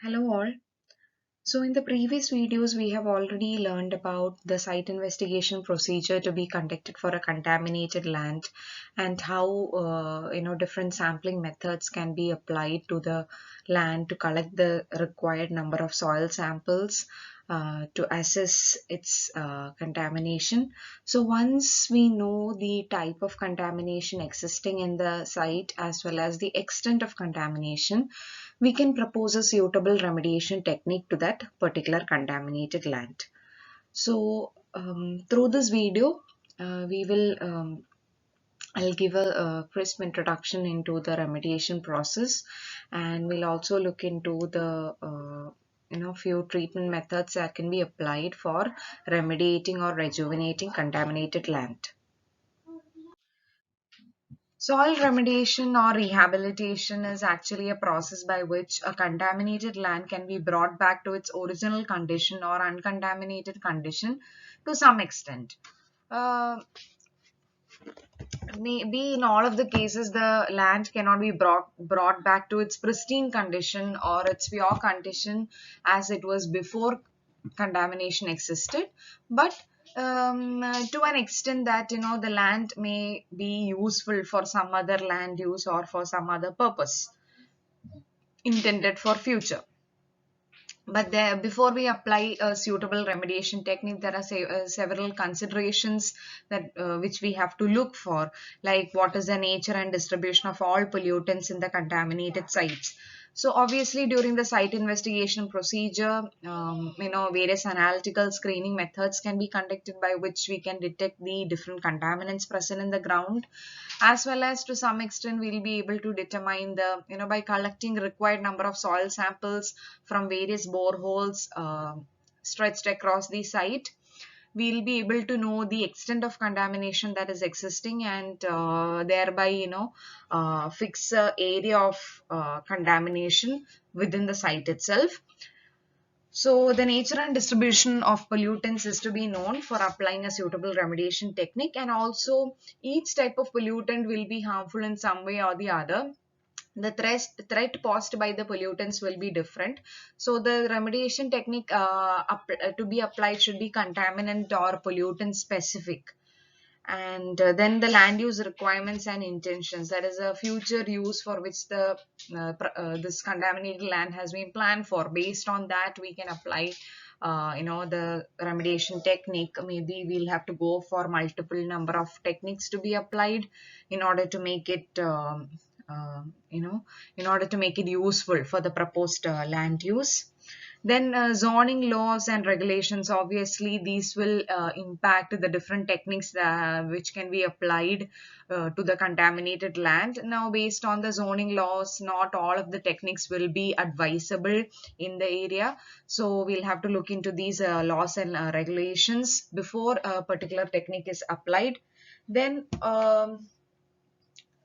Hello all. So in the previous videos we have already learned about the site investigation procedure to be conducted for a contaminated land and how different sampling methods can be applied to the land to collect the required number of soil samples to assess its contamination. So once we know the type of contamination existing in the site as well as the extent of contamination, we can propose a suitable remediation technique to that particular contaminated land. So, through this video, we will I'll give a crisp introduction into the remediation process, and we'll also look into the few treatment methods that can be applied for remediating or rejuvenating contaminated land. Soil remediation or rehabilitation is actually a process by which a contaminated land can be brought back to its original condition or uncontaminated condition to some extent. Uh, Maybe in all of the cases, the land cannot be brought back to its pristine condition or its pure condition as it was before contamination existed, but to an extent that the land may be useful for some other land use or for some other purpose intended for future. But there, before we apply a suitable remediation technique, there are several considerations that which we have to look for, like what is the nature and distribution of all pollutants in the contaminated sites. So obviously, during the site investigation procedure, various analytical screening methods can be conducted by which we can detect the different contaminants present in the ground, as well as to some extent we'll be able to determine the by collecting required number of soil samples from various boreholes stretched across the site. We'll be able to know the extent of contamination that is existing and thereby fix a area of contamination within the site itself. So the nature and distribution of pollutants is to be known for applying a suitable remediation technique, and also each type of pollutant will be harmful in some way or the other. The threat posed by the pollutants will be different. So the remediation technique to be applied should be contaminant or pollutant specific. And then the land use requirements and intentions, that is a future use for which the this contaminated land has been planned for. Based on that we can apply the remediation technique. Maybe we'll have to go for multiple number of techniques to be applied in order to make it in order to make it useful for the proposed land use. Then zoning laws and regulations, obviously these will impact the different techniques which can be applied to the contaminated land. Now, based on the zoning laws, not all of the techniques will be advisable in the area. So we'll have to look into these laws and regulations before a particular technique is applied. Then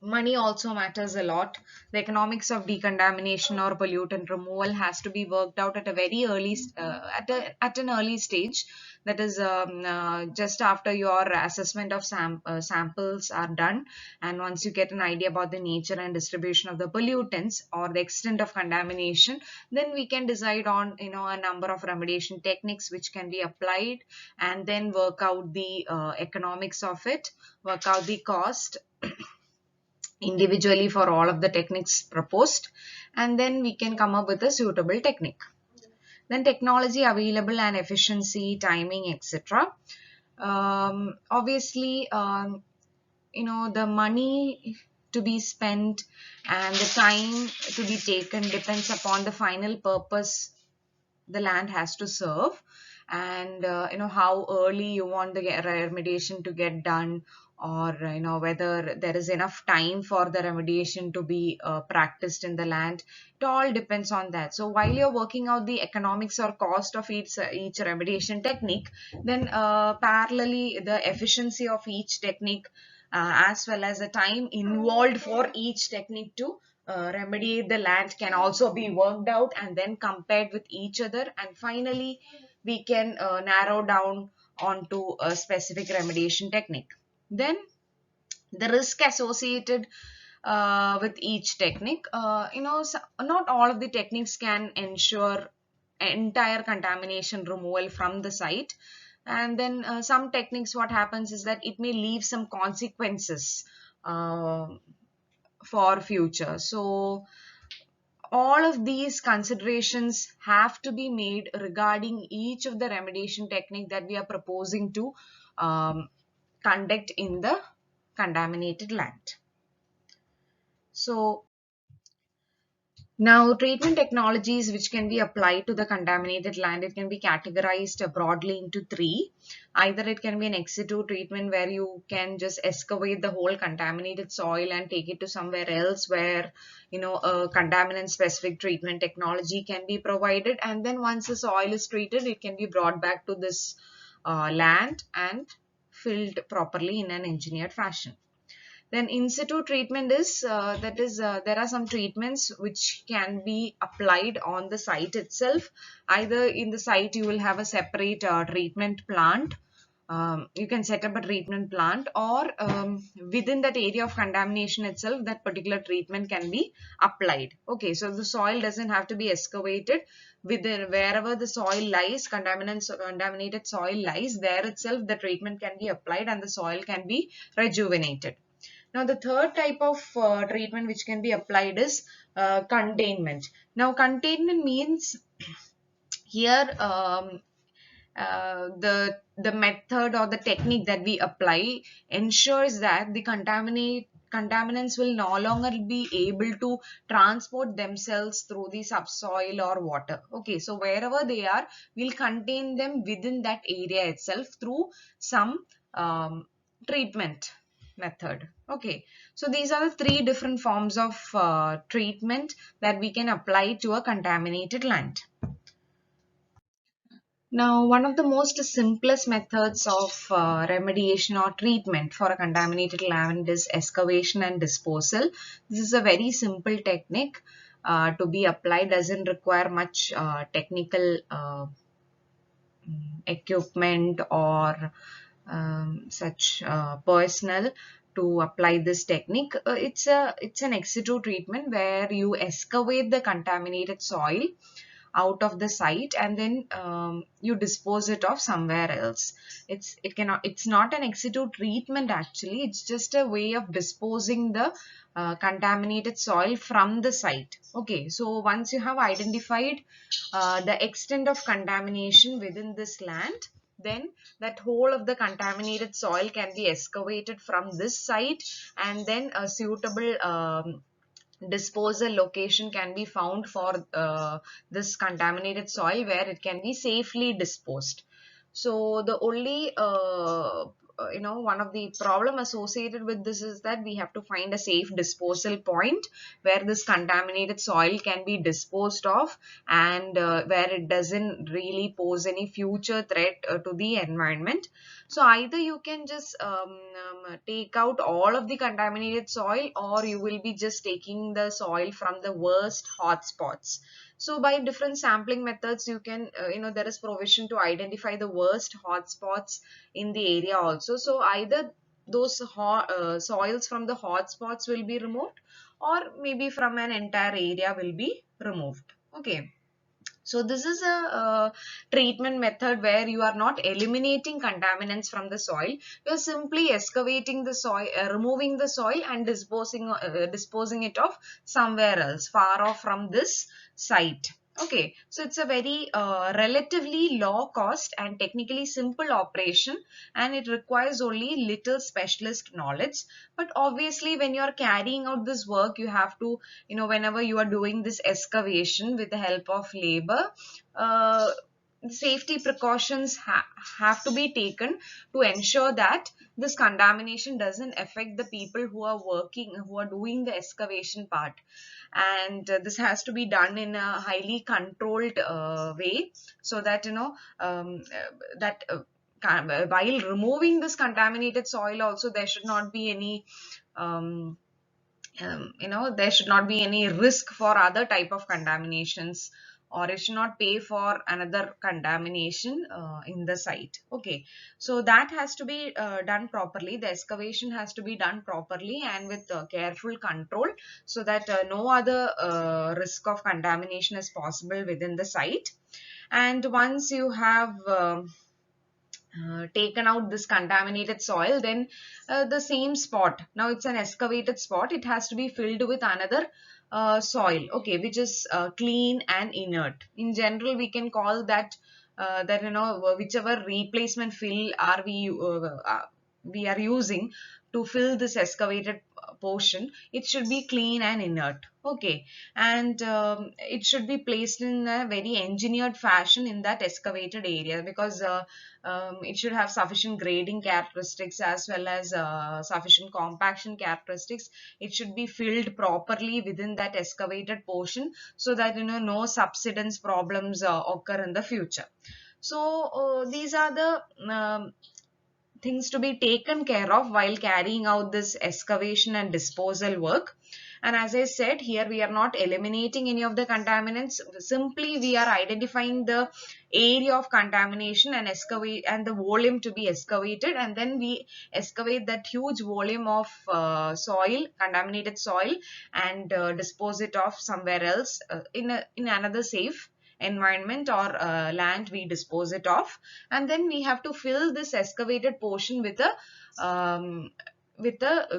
money also matters a lot. The economics of decontamination or pollutant removal has to be worked out at a very early at an early stage. That is just after your assessment of samples are done, and once you get an idea about the nature and distribution of the pollutants or the extent of contamination, then we can decide on a number of remediation techniques which can be applied, and then work out the economics of it, work out the cost individually for all of the techniques proposed, and then we can come up with a suitable technique. Then technology available and efficiency, timing, etc. Obviously, the money to be spent and the time to be taken depends upon the final purpose the land has to serve, and how early you want the remediation to get done, or whether there is enough time for the remediation to be practiced in the land. It all depends on that. So while you're working out the economics or cost of each remediation technique, then parallelly the efficiency of each technique as well as the time involved for each technique to remediate the land can also be worked out and then compared with each other, and finally we can narrow down onto a specific remediation technique. Then the risk associated with each technique. Not all of the techniques can ensure entire contamination removal from the site. And then some techniques, what happens is that it may leave some consequences uh, for future. So all of these considerations have to be made regarding each of the remediation technique that we are proposing to conduct in the contaminated land. So now, treatment technologies which can be applied to the contaminated land, it can be categorized broadly into three. Either it can be an ex situ treatment where you can just excavate the whole contaminated soil and take it to somewhere else where, a contaminant specific treatment technology can be provided. And then once the soil is treated, it can be brought back to this land and filled properly in an engineered fashion. Then in situ treatment is there are some treatments which can be applied on the site itself. Either in the site you will have a separate treatment plant. You can set up a treatment plant, or within that area of contamination itself, that particular treatment can be applied. Okay, so the soil doesn't have to be excavated. Within wherever the soil lies, contaminated soil lies, there itself the treatment can be applied and the soil can be rejuvenated. Now, the third type of treatment which can be applied is containment. Now, containment means here the method or the technique that we apply ensures that the contaminants will no longer be able to transport themselves through the subsoil or water. Okay, so wherever they are, we'll contain them within that area itself through some treatment method. Okay, so these are the three different forms of treatment that we can apply to a contaminated land. Now, one of the most simplest methods of remediation or treatment for a contaminated land is excavation and disposal. This is a very simple technique to be applied, doesn't require much technical equipment or such personnel to apply this technique. It's an ex situ treatment where you excavate the contaminated soil out of the site and then you dispose it off somewhere else. It's not an ex situ treatment actually. It's just a way of disposing the contaminated soil from the site. Okay, so once you have identified the extent of contamination within this land, then that whole of the contaminated soil can be excavated from this site, and then a suitable disposal location can be found for this contaminated soil where it can be safely disposed. So the only one of the problem associated with this is that we have to find a safe disposal point where this contaminated soil can be disposed of, and where it doesn't really pose any future threat to the environment. So either you can just take out all of the contaminated soil, or you will be just taking the soil from the worst hotspots. So by different sampling methods, you can, there is provision to identify the worst hotspots in the area also. So either those soils from the hotspots will be removed, or maybe from an entire area will be removed. Okay. So this is a treatment method where you are not eliminating contaminants from the soil. You are simply excavating the soil, removing the soil and disposing it off somewhere else, far off from this site. Okay, so it's a very relatively low cost and technically simple operation, and it requires only little specialist knowledge. But obviously, when you are carrying out this work, you have to, whenever you are doing this excavation with the help of labor, uh, safety precautions have to be taken to ensure that this contamination doesn't affect the people who are working, who are doing the excavation part. And this has to be done in a highly controlled way, so that that while removing this contaminated soil also, there should not be any there should not be any risk for other type of contaminations or it should not pay for another contamination in the site. Okay, so that has to be done properly. The excavation has to be done properly and with careful control, so that no other risk of contamination is possible within the site. And once you have taken out this contaminated soil, then the same spot, now it's an excavated spot, it has to be filled with another soil, okay, which is clean and inert. In general, we can call that that whichever replacement fill are we are using to fill this excavated portion, it should be clean and inert. Okay, and it should be placed in a very engineered fashion in that excavated area, because it should have sufficient grading characteristics as well as sufficient compaction characteristics. It should be filled properly within that excavated portion, so that no subsidence problems occur in the future. So these are the things to be taken care of while carrying out this excavation and disposal work. And as I said, here we are not eliminating any of the contaminants. Simply we are identifying the area of contamination and excavate and the volume to be excavated, and then we excavate that huge volume of soil, contaminated soil, and dispose it off somewhere else in another safe environment or land we dispose it off. And then we have to fill this excavated portion with a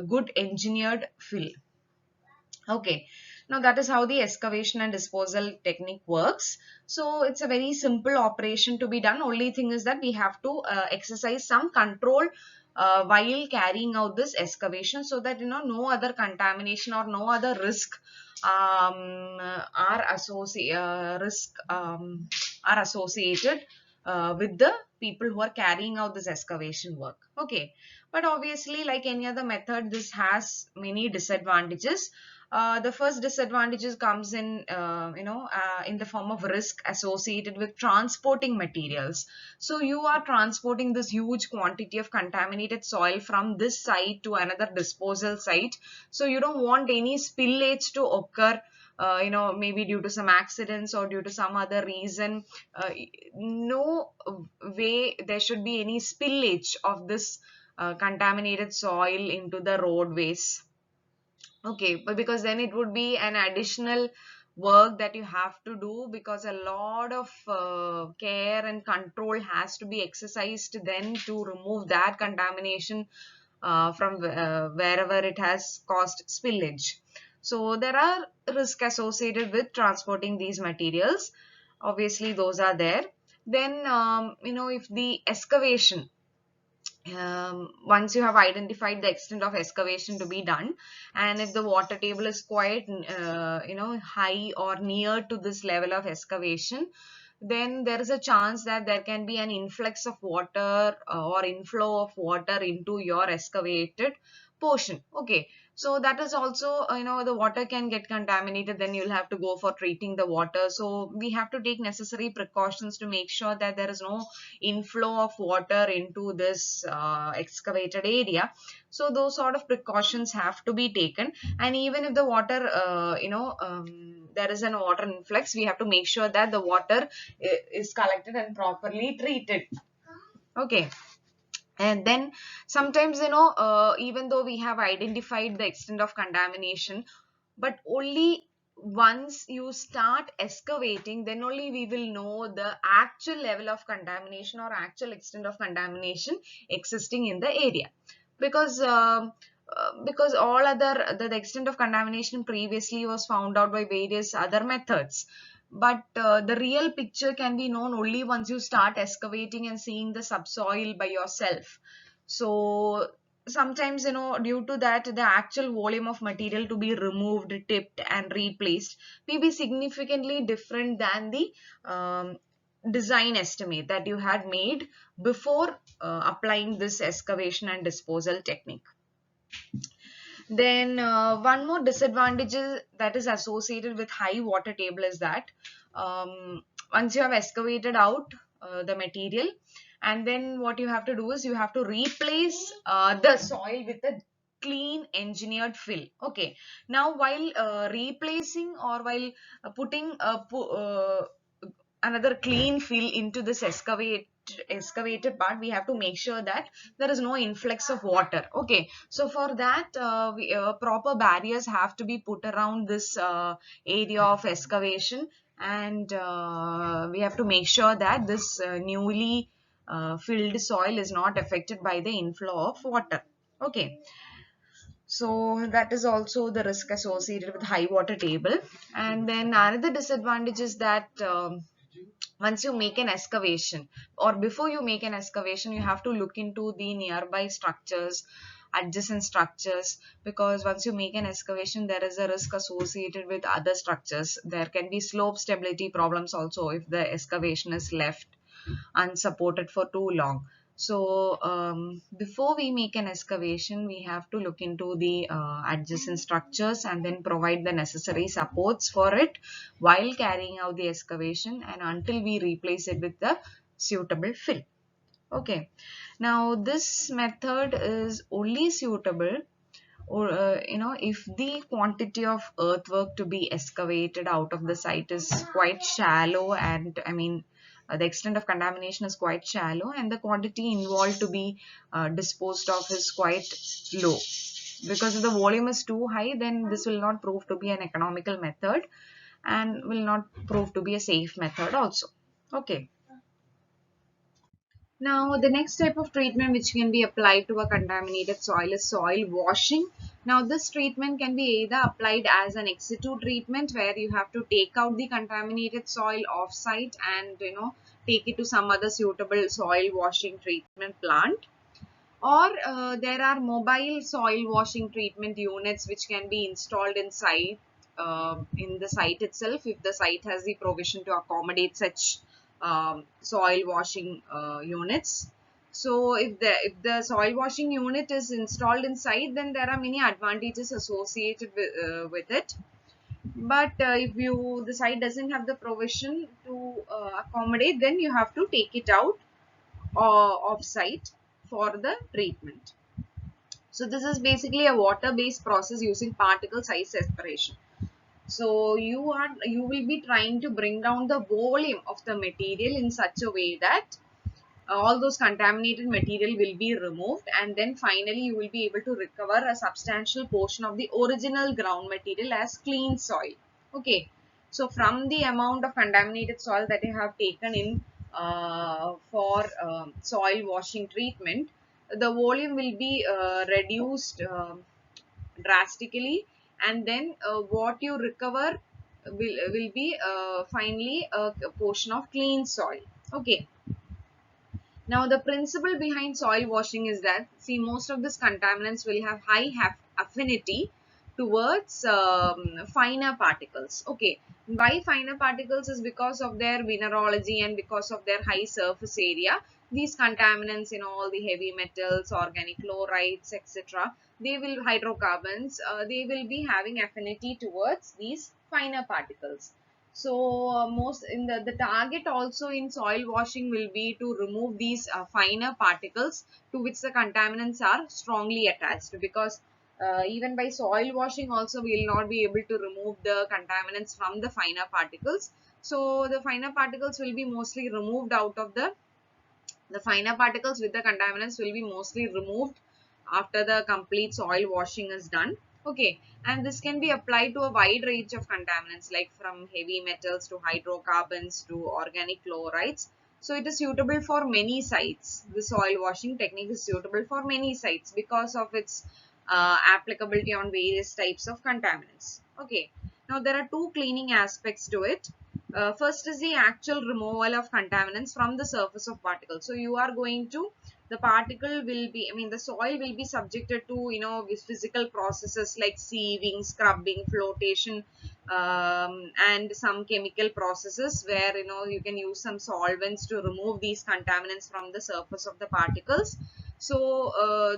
good engineered fill. Okay, now that is how the excavation and disposal technique works. So it's a very simple operation to be done. Only thing is that we have to exercise some control while carrying out this excavation, so that no other contamination or no other risk are associated with the people who are carrying out this excavation work. Okay, but obviously, like any other method, this has many disadvantages. The first disadvantages comes in the form of risk associated with transporting materials. So you are transporting this huge quantity of contaminated soil from this site to another disposal site. So you don't want any spillage to occur, maybe due to some accidents or due to some other reason. No way there should be any spillage of this contaminated soil into the roadways. Okay, but because then it would be an additional work that you have to do, because a lot of care and control has to be exercised then to remove that contamination from wherever it has caused spillage. So there are risks associated with transporting these materials. Obviously, those are there. Then, if the excavation, once you have identified the extent of excavation to be done, and if the water table is quite high or near to this level of excavation, then there is a chance that there can be an influx of water or inflow of water into your excavated portion. Okay, so that is also, the water can get contaminated, then you'll have to go for treating the water. So we have to take necessary precautions to make sure that there is no inflow of water into this excavated area. So those sort of precautions have to be taken. And even if the water, there is an water influx, we have to make sure that the water is collected and properly treated. Okay. And then sometimes, even though we have identified the extent of contamination, but only once you start excavating, then only we will know the actual level of contamination or actual extent of contamination existing in the area. Because all other the extent of contamination previously was found out by various other methods, but the real picture can be known only once you start excavating and seeing the subsoil by yourself. So sometimes, due to that, the actual volume of material to be removed, tipped and replaced may be significantly different than the design estimate that you had made before applying this excavation and disposal technique. Then one more disadvantage that is associated with high water table is that once you have excavated out the material, and then what you have to do is you have to replace the soil with a clean engineered fill. Okay, now while replacing or while putting another clean fill into this excavated part, we have to make sure that there is no influx of water. Okay, so for that proper barriers have to be put around this area of excavation, and we have to make sure that this newly filled soil is not affected by the inflow of water. Okay, so that is also the risk associated with high water table. And then another disadvantage is that once you make an excavation, or before you make an excavation, you have to look into the nearby structures, adjacent structures, because once you make an excavation, there is a risk associated with other structures. There can be slope stability problems also if the excavation is left unsupported for too long. So before we make an excavation, we have to look into the adjacent structures and then provide the necessary supports for it while carrying out the excavation, and until we replace it with the suitable fill. Okay, now this method is only suitable, or if the quantity of earthwork to be excavated out of the site is quite shallow, and the extent of contamination is quite shallow, and the quantity involved to be disposed of is quite low. Because if the volume is too high, then this will not prove to be an economical method and will not prove to be a safe method also. Okay. Now, the next type of treatment which can be applied to a contaminated soil is soil washing. Now, this treatment can be either applied as an ex situ treatment, where you have to take out the contaminated soil off-site and take it to some other suitable soil washing treatment plant, or there are mobile soil washing treatment units which can be installed in the site itself, if the site has the provision to accommodate such soil washing units. So if the soil washing unit is installed inside, then there are many advantages associated with it. But if the site doesn't have the provision to accommodate, then you have to take it out off site for the treatment. So this is basically a water-based process using particle size separation. So you will be trying to bring down the volume of the material in such a way that all those contaminated material will be removed, and then finally you will be able to recover a substantial portion of the original ground material as clean soil. Okay, so from the amount of contaminated soil that you have taken in for soil washing treatment, the volume will be reduced drastically, and then what you recover will be finally a portion of clean soil. Okay. Now, the principle behind soil washing is that, see, most of these contaminants will have high affinity towards finer particles. Okay, why finer particles is because of their mineralogy and because of their high surface area. These contaminants, all the heavy metals, organic chlorides, etc., they will hydrocarbons, they will be having affinity towards these finer particles. So most in the target also in soil washing will be to remove these finer particles to which the contaminants are strongly attached, because even by soil washing also we will not be able to remove the contaminants from the finer particles. So the finer particles will be mostly removed out of the finer particles with the contaminants will be mostly removed after the complete soil washing is done. Okay, and this can be applied to a wide range of contaminants, like from heavy metals to hydrocarbons to organic chlorides. So it is suitable for many sites. The soil washing technique is suitable for many sites because of its applicability on various types of contaminants. Okay, now there are two cleaning aspects to it. First is the actual removal of contaminants from the surface of particles. So you are going to, the particle will be, the soil will be subjected to, physical processes like sieving, scrubbing, flotation, and some chemical processes where, you can use some solvents to remove these contaminants from the surface of the particles. So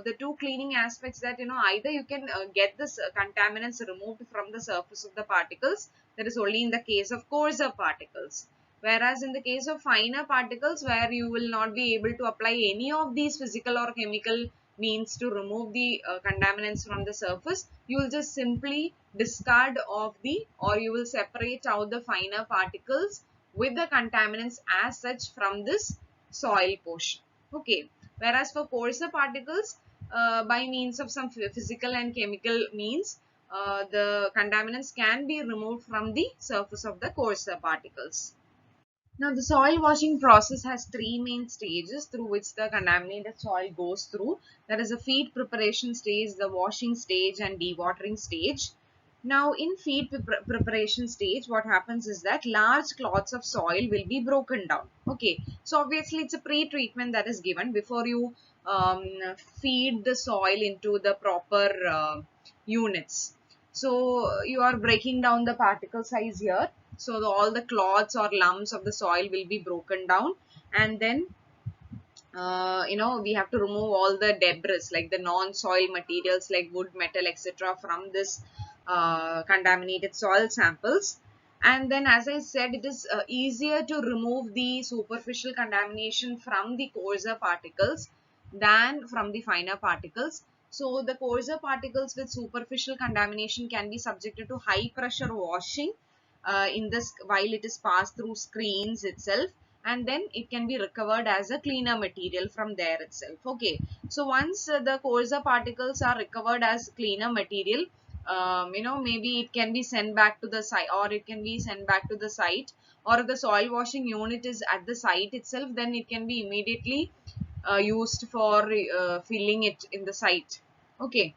the two cleaning aspects that, either you can get this contaminants removed from the surface of the particles, that is only in the case of coarser particles. Whereas in the case of finer particles, where you will not be able to apply any of these physical or chemical means to remove the contaminants from the surface, you will just simply discard of or you will separate out the finer particles with the contaminants as such from this soil portion. Okay, whereas for coarser particles, by means of some physical and chemical means, the contaminants can be removed from the surface of the coarser particles. Now, the soil washing process has three main stages through which the contaminated soil goes through. There is a feed preparation stage, the washing stage, and dewatering stage. Now, in feed preparation stage, what happens is that large clots of soil will be broken down. Okay, so obviously it's a pre-treatment that is given before you feed the soil into the proper units. So you are breaking down the particle size here. So all the clots or lumps of the soil will be broken down, and then we have to remove all the debris like the non-soil materials like wood, metal, etc. from this contaminated soil samples. And then, as I said, it is easier to remove the superficial contamination from the coarser particles than from the finer particles. So the coarser particles with superficial contamination can be subjected to high pressure washing in this while it is passed through screens itself, and then it can be recovered as a cleaner material from there itself. Okay, so once the coarser particles are recovered as cleaner material, maybe it can be sent back to the site, or it can be sent back to the site, or if the soil washing unit is at the site itself, then it can be immediately used for filling it in the site. Okay,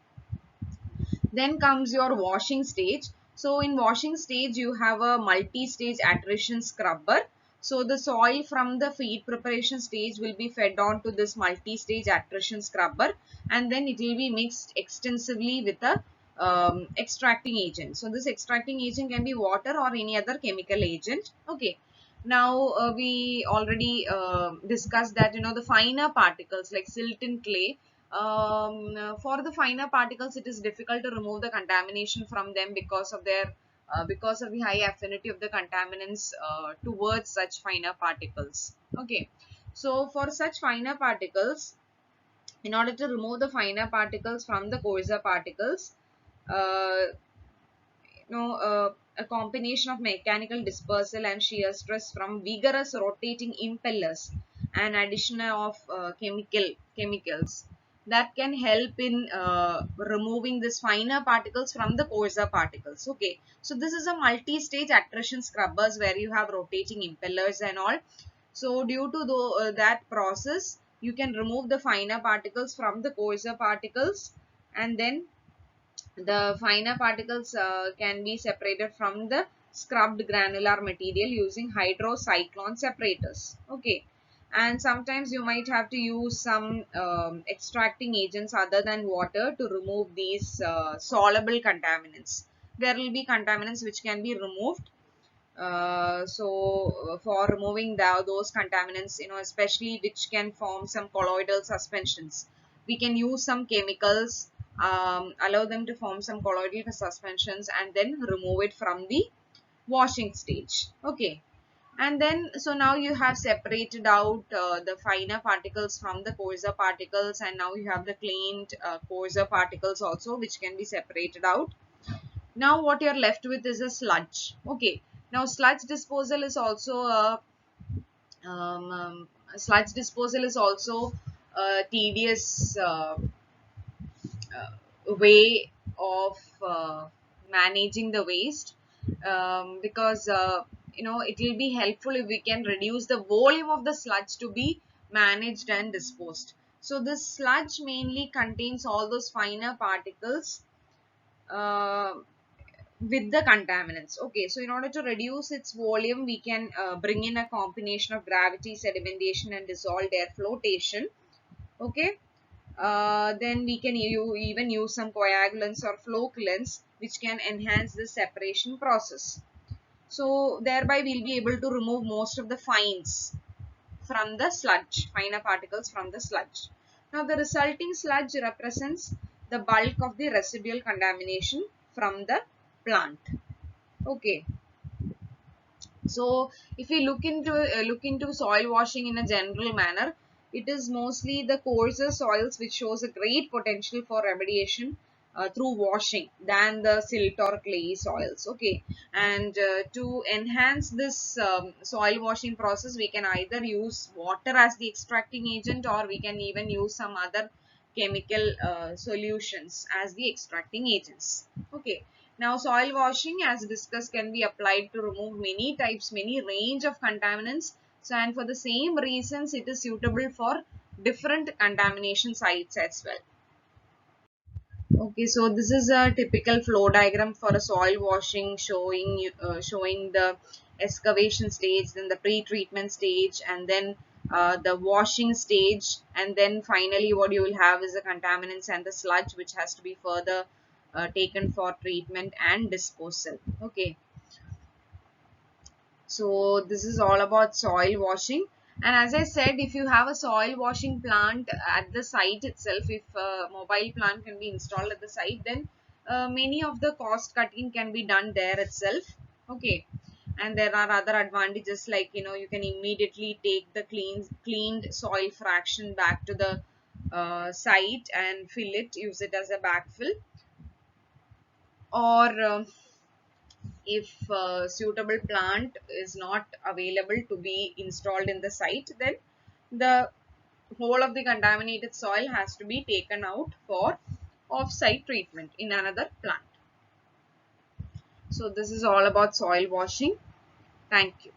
then comes your washing stage. So in washing stage, you have a multi-stage attrition scrubber. So the soil from the feed preparation stage will be fed on to this multi-stage attrition scrubber, and then it will be mixed extensively with a extracting agent. So this extracting agent can be water or any other chemical agent. Okay. Now we already discussed that the finer particles like silt and clay, for the finer particles it is difficult to remove the contamination from them because of their because of the high affinity of the contaminants towards such finer particles. Okay, so for such finer particles, in order to remove the finer particles from the coarser particles, uh, a combination of mechanical dispersal and shear stress from vigorous rotating impellers and addition of chemicals that can help in removing these finer particles from the coarser particles. Okay, so this is a multi-stage attrition scrubbers where you have rotating impellers and all. So due to that process, you can remove the finer particles from the coarser particles, and then the finer particles can be separated from the scrubbed granular material using hydrocyclone separators. Okay, and sometimes you might have to use some extracting agents other than water to remove these soluble contaminants. There will be contaminants which can be removed. For removing those contaminants, especially which can form some colloidal suspensions, we can use some chemicals, allow them to form some colloidal suspensions, and then remove it from the washing stage. Okay, and then so now you have separated out the finer particles from the coarser particles, and now you have the cleaned coarser particles also, which can be separated out. Now what you're left with is a sludge. Okay, now sludge disposal is also a tedious way of managing the waste, because it will be helpful if we can reduce the volume of the sludge to be managed and disposed. So this sludge mainly contains all those finer particles uh, with the contaminants. Okay, so in order to reduce its volume, we can bring in a combination of gravity, sedimentation, and dissolved air flotation. Okay, then we can even use some coagulants or flocculants which can enhance the separation process. So thereby we'll be able to remove most of the from the sludge, finer particles from the sludge. Now the resulting sludge represents the bulk of the residual contamination from the plant. Okay, so if we look into soil washing in a general manner, it is mostly the coarser soils which shows a great potential for remediation, through washing than the silt or clay soils. Okay, and to enhance this soil washing process, we can either use water as the extracting agent, or we can even use some other chemical solutions as the extracting agents. Okay, now soil washing, as discussed, can be applied to remove many types, many range of contaminants. So, and for the same reasons, it is suitable for different contamination sites as well. Okay, so this is a typical flow diagram for a soil washing, showing the excavation stage, then the pre-treatment stage, and then the washing stage, and then finally what you will have is the contaminants and the sludge, which has to be further taken for treatment and disposal. Okay, so this is all about soil washing. And as I said, if you have a soil washing plant at the site itself, if a mobile plant can be installed at the site, then many of the cost cutting can be done there itself. Okay, and there are other advantages, like you can immediately take the cleaned soil fraction back to the site and fill it, use it as a backfill, or if a suitable plant is not available to be installed in the site, then the whole of the contaminated soil has to be taken out for off-site treatment in another plant. So this is all about soil washing. Thank you.